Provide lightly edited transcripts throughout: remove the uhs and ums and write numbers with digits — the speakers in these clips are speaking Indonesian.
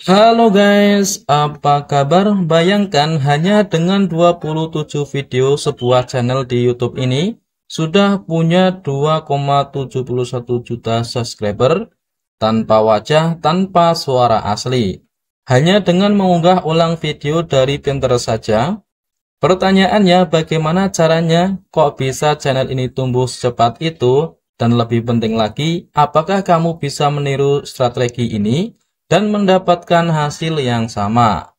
Halo guys, apa kabar? Bayangkan hanya dengan 27 video sebuah channel di YouTube ini sudah punya 2,71 juta subscriber tanpa wajah, tanpa suara asli. Hanya dengan mengunggah ulang video dari Pinterest saja. Pertanyaannya, bagaimana caranya kok bisa channel ini tumbuh secepat itu? Dan lebih penting lagi, apakah kamu bisa meniru strategi ini dan mendapatkan hasil yang sama?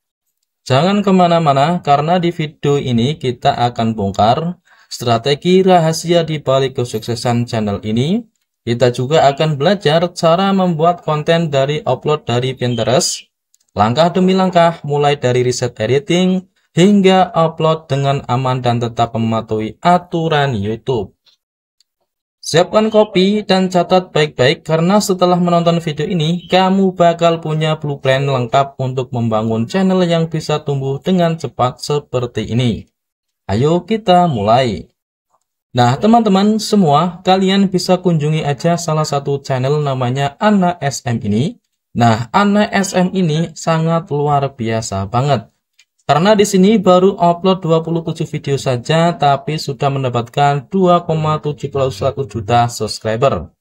Jangan kemana-mana, karena di video ini kita akan bongkar strategi rahasia di balik kesuksesan channel ini. Kita juga akan belajar cara membuat konten dari upload dari Pinterest, langkah demi langkah mulai dari riset editing hingga upload dengan aman dan tetap mematuhi aturan YouTube. Siapkan kopi dan catat baik-baik, karena setelah menonton video ini, kamu bakal punya blueprint lengkap untuk membangun channel yang bisa tumbuh dengan cepat seperti ini. Ayo kita mulai. Nah teman-teman semua, kalian bisa kunjungi aja salah satu channel namanya Anna SM ini. Nah Anna SM ini sangat luar biasa banget. Karena di sini baru upload 27 video saja, tapi sudah mendapatkan 2,71 juta subscriber.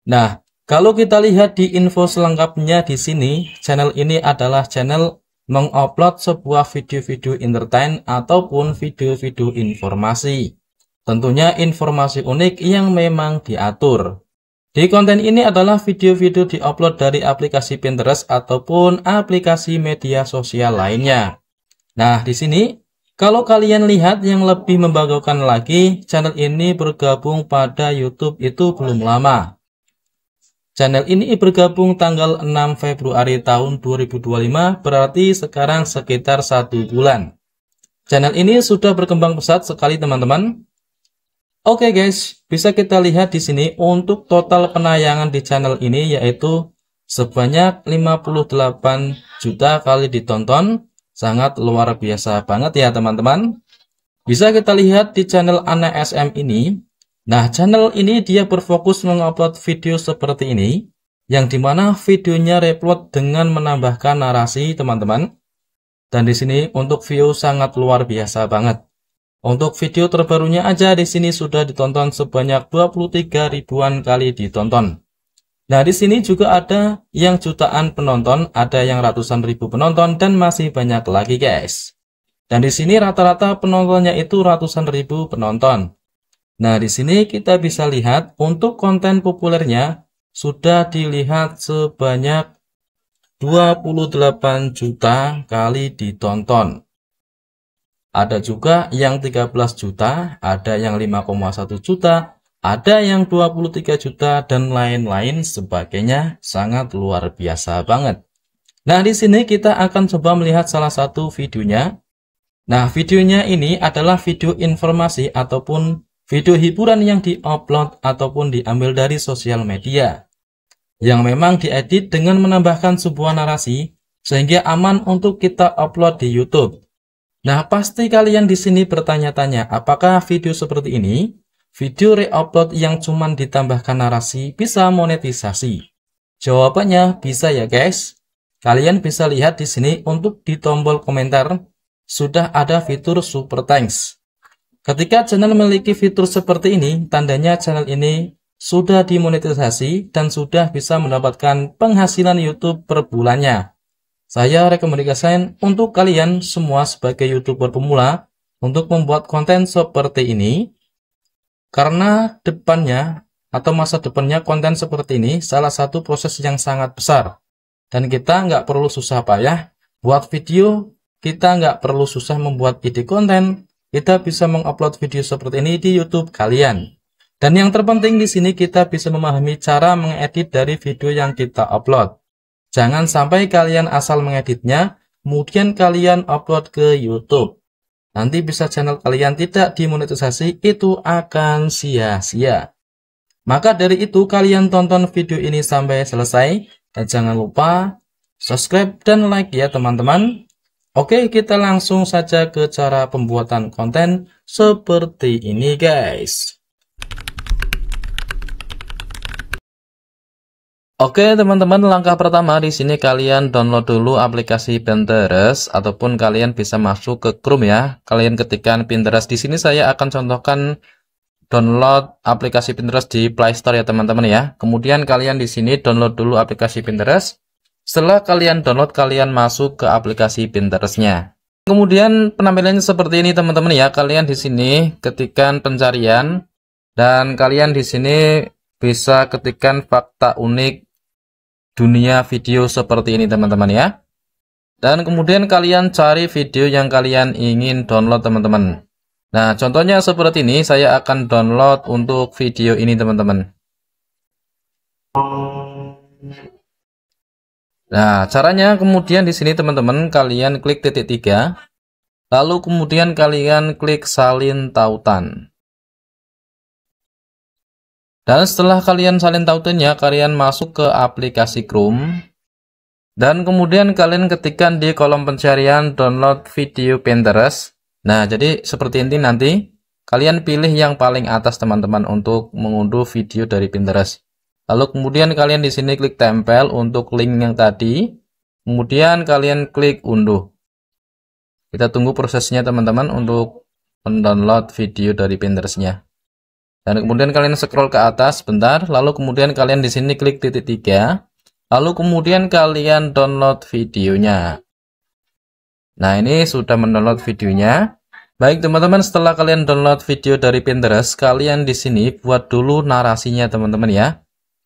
Nah, kalau kita lihat di info selengkapnya di sini, channel ini adalah channel mengupload sebuah video-video entertain ataupun video-video informasi. Tentunya informasi unik yang memang diatur. Di konten ini adalah video-video diupload dari aplikasi Pinterest ataupun aplikasi media sosial lainnya. Nah, di sini kalau kalian lihat yang lebih membanggakan lagi, channel ini bergabung pada YouTube itu belum lama. Channel ini bergabung tanggal 6 Februari tahun 2025, berarti sekarang sekitar 1 bulan. Channel ini sudah berkembang pesat sekali teman-teman. Oke guys, bisa kita lihat di sini untuk total penayangan di channel ini yaitu sebanyak 58 juta kali ditonton. Sangat luar biasa banget ya teman-teman. Bisa kita lihat di channel Anna SM ini. Nah channel ini dia berfokus mengupload video seperti ini, yang dimana videonya reupload dengan menambahkan narasi teman-teman. Dan di sini untuk view sangat luar biasa banget. Untuk video terbarunya aja di sini sudah ditonton sebanyak 23 ribuan kali ditonton. Nah, di sini juga ada yang jutaan penonton, ada yang ratusan ribu penonton, dan masih banyak lagi, guys. Dan di sini rata-rata penontonnya itu ratusan ribu penonton. Nah, di sini kita bisa lihat untuk konten populernya sudah dilihat sebanyak 28 juta kali ditonton. Ada juga yang 13 juta, ada yang 5,1 juta, ada yang 23 juta dan lain-lain sebagainya. Sangat luar biasa banget. Nah, di sini kita akan coba melihat salah satu videonya. Nah, videonya ini adalah video informasi ataupun video hiburan yang diupload ataupun diambil dari sosial media, yang memang diedit dengan menambahkan sebuah narasi sehingga aman untuk kita upload di YouTube. Nah, pasti kalian di sini bertanya-tanya, apakah video seperti ini, video reupload yang cuman ditambahkan narasi, bisa monetisasi? Jawabannya bisa ya guys. Kalian bisa lihat di sini untuk di tombol komentar sudah ada fitur super thanks. Ketika channel memiliki fitur seperti ini, tandanya channel ini sudah dimonetisasi dan sudah bisa mendapatkan penghasilan YouTube per bulannya. Saya rekomendasikan untuk kalian semua sebagai YouTuber pemula untuk membuat konten seperti ini. Karena depannya atau masa depannya konten seperti ini salah satu proses yang sangat besar. Dan kita nggak perlu susah payah buat video, kita nggak perlu susah membuat ide konten, kita bisa mengupload video seperti ini di YouTube kalian. Dan yang terpenting di sini kita bisa memahami cara mengedit dari video yang kita upload. Jangan sampai kalian asal mengeditnya, kemudian kalian upload ke YouTube. Nanti bisa channel kalian tidak dimonetisasi, itu akan sia-sia. Maka dari itu kalian tonton video ini sampai selesai. Dan jangan lupa subscribe dan like ya teman-teman. Oke, kita langsung saja ke cara pembuatan konten seperti ini guys. Oke teman-teman, langkah pertama di sini kalian download dulu aplikasi Pinterest ataupun kalian bisa masuk ke Chrome ya. Kalian ketikkan Pinterest. Di sini saya akan contohkan download aplikasi Pinterest di Play Store ya teman-teman ya. Kemudian kalian di sini download dulu aplikasi Pinterest. Setelah kalian download, kalian masuk ke aplikasi Pinterest-nya. Kemudian penampilannya seperti ini teman-teman ya. Kalian di sini ketikkan pencarian dan kalian di sini bisa ketikkan fakta unik dunia video seperti ini teman-teman ya. Dan kemudian kalian cari video yang kalian ingin download teman-teman. Nah contohnya seperti ini, saya akan download untuk video ini teman-teman. Nah caranya kemudian di sini teman-teman, kalian klik titik 3, lalu kemudian kalian klik salin tautan. Dan setelah kalian salin tautannya, kalian masuk ke aplikasi Chrome. Dan kemudian kalian ketikkan di kolom pencarian download video Pinterest. Nah, jadi seperti ini nanti. Kalian pilih yang paling atas teman-teman untuk mengunduh video dari Pinterest. Lalu kemudian kalian di sini klik tempel untuk link yang tadi. Kemudian kalian klik unduh. Kita tunggu prosesnya teman-teman untuk mendownload video dari Pinterest-nya. Dan kemudian kalian scroll ke atas bentar, lalu kemudian kalian di sini klik titik 3, lalu kemudian kalian download videonya. Nah, ini sudah mendownload videonya. Baik teman-teman, setelah kalian download video dari Pinterest, kalian di sini buat dulu narasinya teman-teman ya.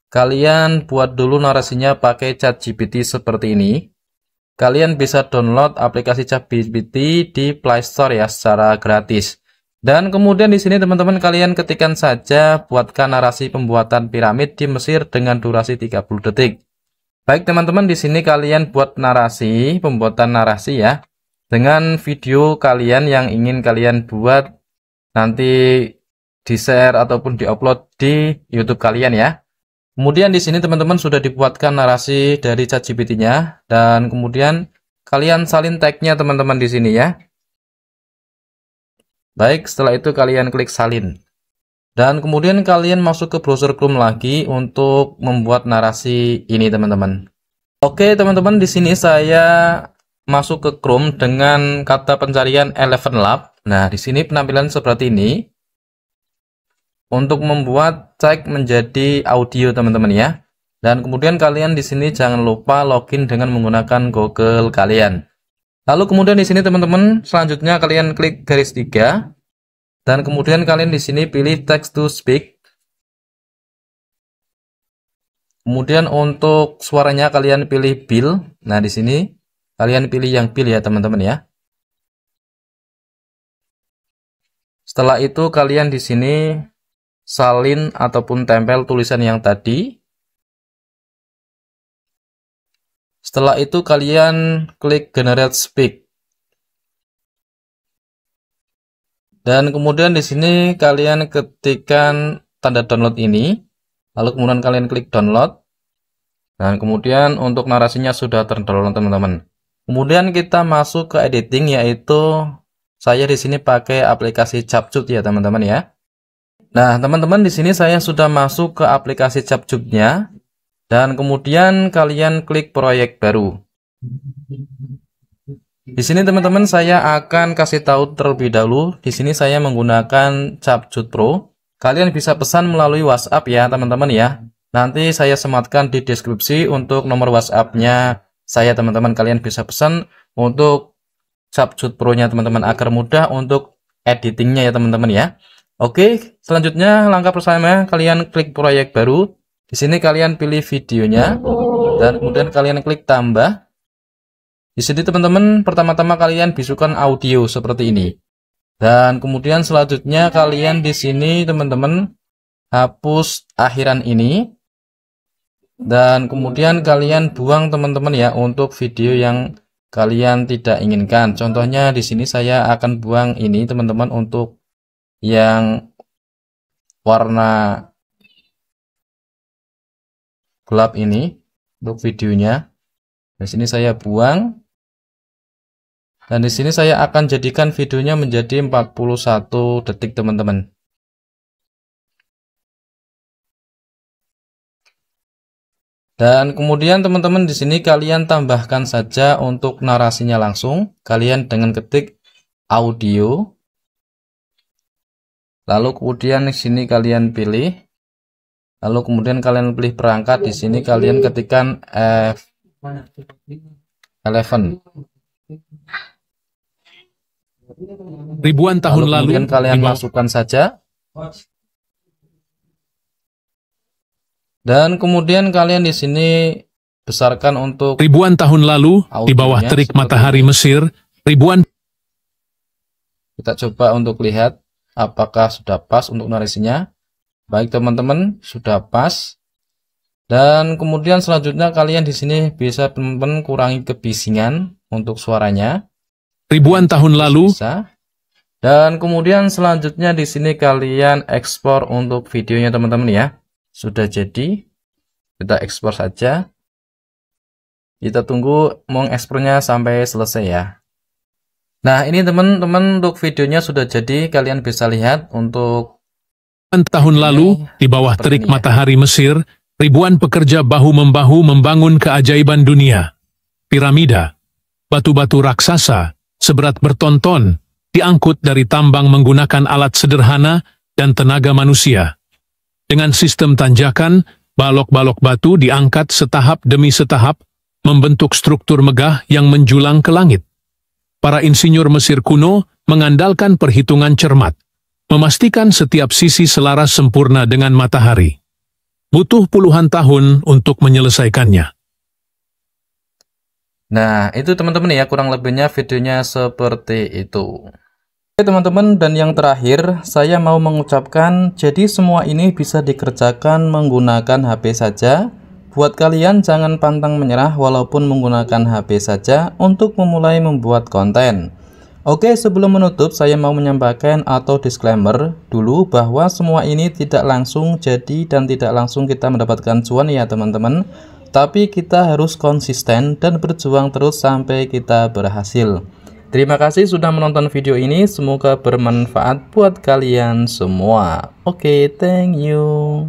Kalian buat dulu narasinya pakai ChatGPT seperti ini. Kalian bisa download aplikasi ChatGPT di Play Store ya secara gratis. Dan kemudian di sini teman-teman kalian ketikkan saja buatkan narasi pembuatan piramid di Mesir dengan durasi 30 detik. Baik teman-teman, di sini kalian buat narasi, pembuatan narasi ya, dengan video kalian yang ingin kalian buat nanti di-share ataupun di-upload di YouTube kalian ya. Kemudian di sini teman-teman sudah dibuatkan narasi dari ChatGPT-nya dan kemudian kalian salin tag-nya teman-teman di sini ya. Baik, setelah itu kalian klik salin. Dan kemudian kalian masuk ke browser Chrome lagi untuk membuat narasi ini teman-teman. Oke teman-teman, di sini saya masuk ke Chrome dengan kata pencarian ElevenLab. Nah, di sini penampilan seperti ini. Untuk membuat cek menjadi audio teman-teman ya. Dan kemudian kalian di sini jangan lupa login dengan menggunakan Google kalian. Lalu kemudian di sini teman-teman, selanjutnya kalian klik garis 3 dan kemudian kalian di sini pilih text to speak. Kemudian untuk suaranya kalian pilih Bill. Nah, di sini kalian pilih yang Bill ya teman-teman ya. Setelah itu kalian di sini salin ataupun tempel tulisan yang tadi. Setelah itu kalian klik generate speak. Dan kemudian di sini kalian ketikkan tanda download ini. Lalu kemudian kalian klik download. Dan kemudian untuk narasinya sudah terdownload teman-teman. Kemudian kita masuk ke editing, yaitu saya di sini pakai aplikasi CapCut ya teman-teman ya. Nah, teman-teman di sini saya sudah masuk ke aplikasi CapCut-nya. Dan kemudian kalian klik proyek baru. Di sini teman-teman saya akan kasih tahu terlebih dahulu. Di sini saya menggunakan CapCut Pro. Kalian bisa pesan melalui WhatsApp ya teman-teman ya. Nanti saya sematkan di deskripsi untuk nomor WhatsApp-nya saya teman-teman. Kalian bisa pesan untuk CapCut Pro-nya teman-teman agar mudah untuk editingnya ya teman-teman ya. Oke, selanjutnya langkah pertama kalian klik proyek baru. Di sini kalian pilih videonya dan kemudian kalian klik tambah. Di sini teman-teman pertama-tama kalian bisukan audio seperti ini. Dan kemudian selanjutnya kalian di sini teman-teman hapus akhiran ini. Dan kemudian kalian buang teman-teman ya untuk video yang kalian tidak inginkan. Contohnya di sini saya akan buang ini teman-teman untuk yang warna gelap ini untuk videonya. Di sini saya buang. Dan di sini saya akan jadikan videonya menjadi 41 detik teman-teman. Dan kemudian teman-teman di sini kalian tambahkan saja untuk narasinya langsung. Kalian dengan ketik audio. Lalu kemudian di sini kalian pilih. Lalu kemudian kalian pilih perangkat. Di sini kalian ketikkan F11. Ribuan tahun lalu, kemudian kalian masukkan saja. Dan kemudian kalian di sini besarkan untuk ribuan tahun lalu di bawah terik matahari Mesir, ribuan. Kita coba untuk lihat apakah sudah pas untuk narasinya. Baik teman-teman, sudah pas. Dan kemudian selanjutnya kalian di sini bisa teman-teman kurangi kebisingan untuk suaranya. Ribuan tahun lalu. Bisa. Dan kemudian selanjutnya di sini kalian ekspor untuk videonya teman-teman ya. Sudah jadi, kita ekspor saja. Kita tunggu mengekspornya sampai selesai ya. Nah ini teman-teman untuk videonya sudah jadi. Kalian bisa lihat untuk tahun lalu di bawah terik matahari Mesir, ribuan pekerja bahu-membahu membangun keajaiban dunia. Piramida, batu-batu raksasa seberat bertonton diangkut dari tambang menggunakan alat sederhana dan tenaga manusia. Dengan sistem tanjakan, balok-balok batu diangkat setahap demi setahap, membentuk struktur megah yang menjulang ke langit. Para insinyur Mesir kuno mengandalkan perhitungan cermat, memastikan setiap sisi selaras sempurna dengan matahari. Butuh puluhan tahun untuk menyelesaikannya. Nah, itu teman-teman ya, kurang lebihnya videonya seperti itu. Oke teman-teman, dan yang terakhir saya mau mengucapkan, jadi semua ini bisa dikerjakan menggunakan HP saja. Buat kalian jangan pantang menyerah walaupun menggunakan HP saja untuk memulai membuat konten. Oke, sebelum menutup saya mau menyampaikan atau disclaimer dulu bahwa semua ini tidak langsung jadi dan tidak langsung kita mendapatkan cuan ya teman-teman. Tapi kita harus konsisten dan berjuang terus sampai kita berhasil. Terima kasih sudah menonton video ini, semoga bermanfaat buat kalian semua. Oke, thank you.